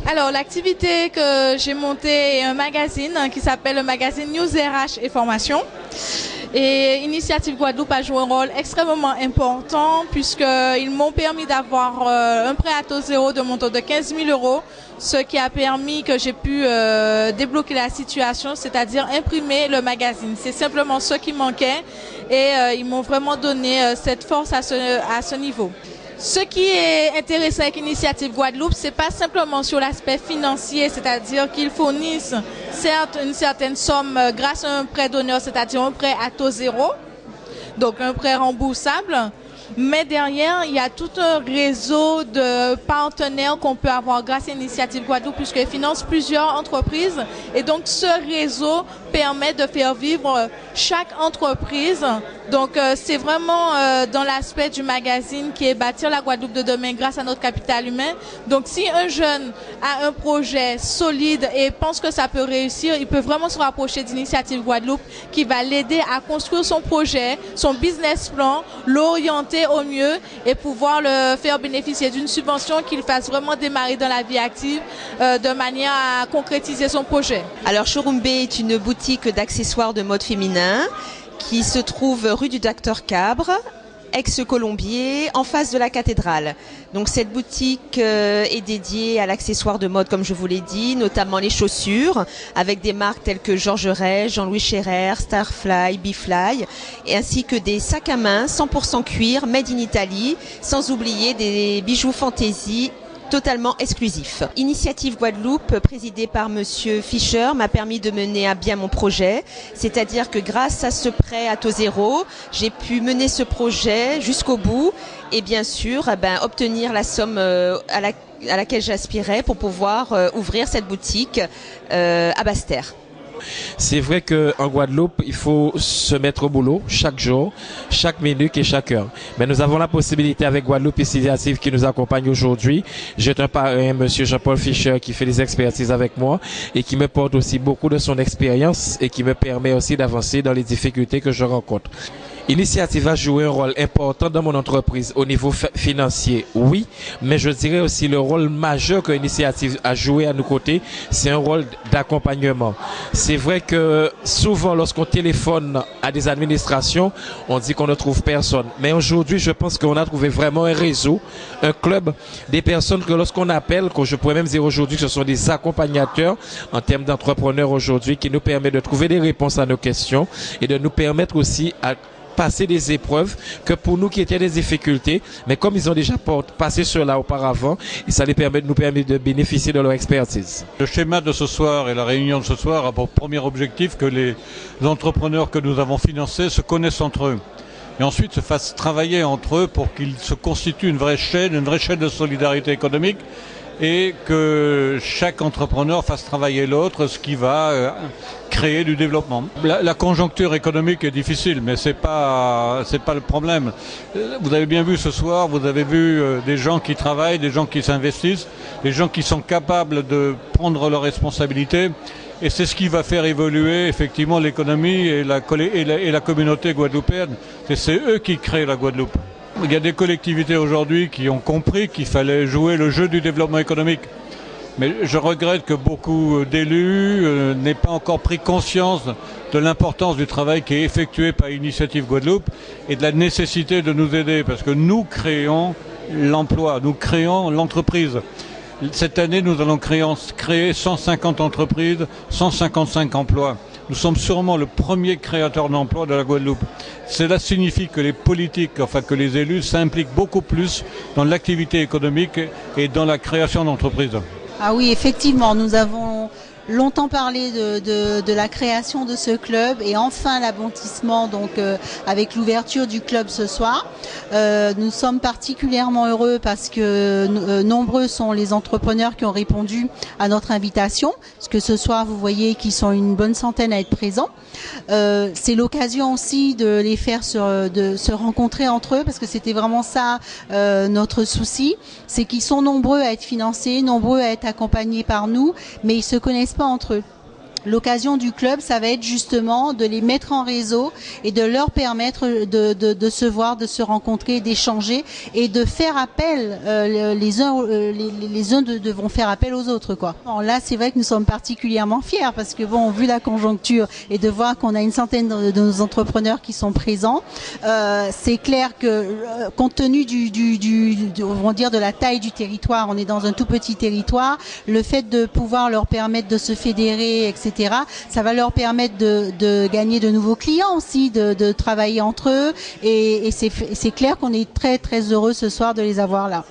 Alors, l'activité que j'ai montée est un magazine qui s'appelle le magazine News RH et Formation. Et Initiative Guadeloupe a joué un rôle extrêmement important puisqu'ils m'ont permis d'avoir un prêt à taux zéro de montant de 15 000 euros, ce qui a permis que j'ai pu débloquer la situation, c'est-à-dire imprimer le magazine. C'est simplement ce qui manquait et ils m'ont vraiment donné cette force à ce niveau. Ce qui est intéressant avec Initiative Guadeloupe, c'est pas simplement sur l'aspect financier, c'est-à-dire qu'ils fournissent certes une certaine somme grâce à un prêt d'honneur, c'est-à-dire un prêt à taux zéro, donc un prêt remboursable. Mais derrière, il y a tout un réseau de partenaires qu'on peut avoir grâce à Initiative Guadeloupe puisqu'elle finance plusieurs entreprises. Et donc, ce réseau permet de faire vivre chaque entreprise. Donc, c'est vraiment dans l'aspect du magazine qui est bâtir la Guadeloupe de demain grâce à notre capital humain. Donc, si un jeune a un projet solide et pense que ça peut réussir, il peut vraiment se rapprocher d'Initiative Guadeloupe qui va l'aider à construire son projet, son business plan, l'orienter au mieux et pouvoir le faire bénéficier d'une subvention qu'il fasse vraiment démarrer dans la vie active de manière à concrétiser son projet. Alors Showroom B est une boutique d'accessoires de mode féminin qui se trouve rue du Docteur Cabre, ex-Colombier, en face de la cathédrale. Donc cette boutique est dédiée à l'accessoire de mode, comme je vous l'ai dit, notamment les chaussures, avec des marques telles que Georges Ray, Jean-Louis Scherrer, Starfly, Bifly, et ainsi que des sacs à main 100% cuir, made in Italy, sans oublier des bijoux fantaisie totalement exclusif. Initiative Guadeloupe, présidée par Monsieur Fischer, m'a permis de mener à bien mon projet. C'est-à-dire que grâce à ce prêt à taux zéro, j'ai pu mener ce projet jusqu'au bout et bien sûr obtenir la somme à laquelle j'aspirais pour pouvoir ouvrir cette boutique à Basse-Terre. C'est vrai qu'en Guadeloupe, il faut se mettre au boulot chaque jour, chaque minute et chaque heure. Mais nous avons la possibilité avec Guadeloupe Initiative qui nous accompagne aujourd'hui. J'ai un parrain, monsieur Jean-Paul Fischer, qui fait des expertises avec moi et qui me porte aussi beaucoup de son expérience et qui me permet aussi d'avancer dans les difficultés que je rencontre. Initiative a joué un rôle important dans mon entreprise au niveau financier, oui, mais je dirais aussi le rôle majeur que Initiative a joué à nos côtés, c'est un rôle d'accompagnement. C'est vrai que souvent lorsqu'on téléphone à des administrations, on dit qu'on ne trouve personne. Mais aujourd'hui, je pense qu'on a trouvé vraiment un réseau, un club, des personnes que lorsqu'on appelle, que je pourrais même dire aujourd'hui que ce sont des accompagnateurs en termes d'entrepreneurs aujourd'hui qui nous permettent de trouver des réponses à nos questions et de nous permettre aussi à passer des épreuves que pour nous qui étaient des difficultés, mais comme ils ont déjà passé cela auparavant, et ça nous permet de bénéficier de leur expertise. Le schéma de ce soir et la réunion de ce soir a pour premier objectif que les entrepreneurs que nous avons financés se connaissent entre eux et ensuite se fassent travailler entre eux pour qu'ils se constituent une vraie chaîne de solidarité économique et que chaque entrepreneur fasse travailler l'autre, ce qui va créer du développement. La conjoncture économique est difficile, mais c'est pas le problème. Vous avez bien vu ce soir, vous avez vu des gens qui travaillent, des gens qui s'investissent, des gens qui sont capables de prendre leurs responsabilités. Et c'est ce qui va faire évoluer effectivement l'économie et la communauté guadeloupéenne. C'est eux qui créent la Guadeloupe. Il y a des collectivités aujourd'hui qui ont compris qu'il fallait jouer le jeu du développement économique. Mais je regrette que beaucoup d'élus n'aient pas encore pris conscience de l'importance du travail qui est effectué par Initiative Guadeloupe et de la nécessité de nous aider parce que nous créons l'emploi, nous créons l'entreprise. Cette année, nous allons créer 150 entreprises, 155 emplois. Nous sommes sûrement le premier créateur d'emplois de la Guadeloupe. Cela signifie que les politiques, que les élus s'impliquent beaucoup plus dans l'activité économique et dans la création d'entreprises. Ah oui, effectivement, nous avons longtemps parlé de la création de ce club et enfin l'aboutissement avec l'ouverture du club ce soir. Nous sommes particulièrement heureux parce que nombreux sont les entrepreneurs qui ont répondu à notre invitation. Parce que ce soir, vous voyez qu'ils sont une bonne centaine à être présents. C'est l'occasion aussi de les faire se rencontrer entre eux parce que c'était vraiment ça notre souci. C'est qu'ils sont nombreux à être financés, nombreux à être accompagnés par nous, mais ils se connaissent pas entre eux. L'occasion du club, ça va être justement de les mettre en réseau et de leur permettre de se voir, de se rencontrer, d'échanger et de faire appel. Les uns devront faire appel aux autres, quoi. Bon, là, c'est vrai que nous sommes particulièrement fiers parce que bon, vu la conjoncture et de voir qu'on a une centaine de nos entrepreneurs qui sont présents, c'est clair que compte tenu on va dire de la taille du territoire, on est dans un tout petit territoire, le fait de pouvoir leur permettre de se fédérer, etc., ça va leur permettre de gagner de nouveaux clients aussi, de travailler entre eux et c'est clair qu'on est très très heureux ce soir de les avoir là.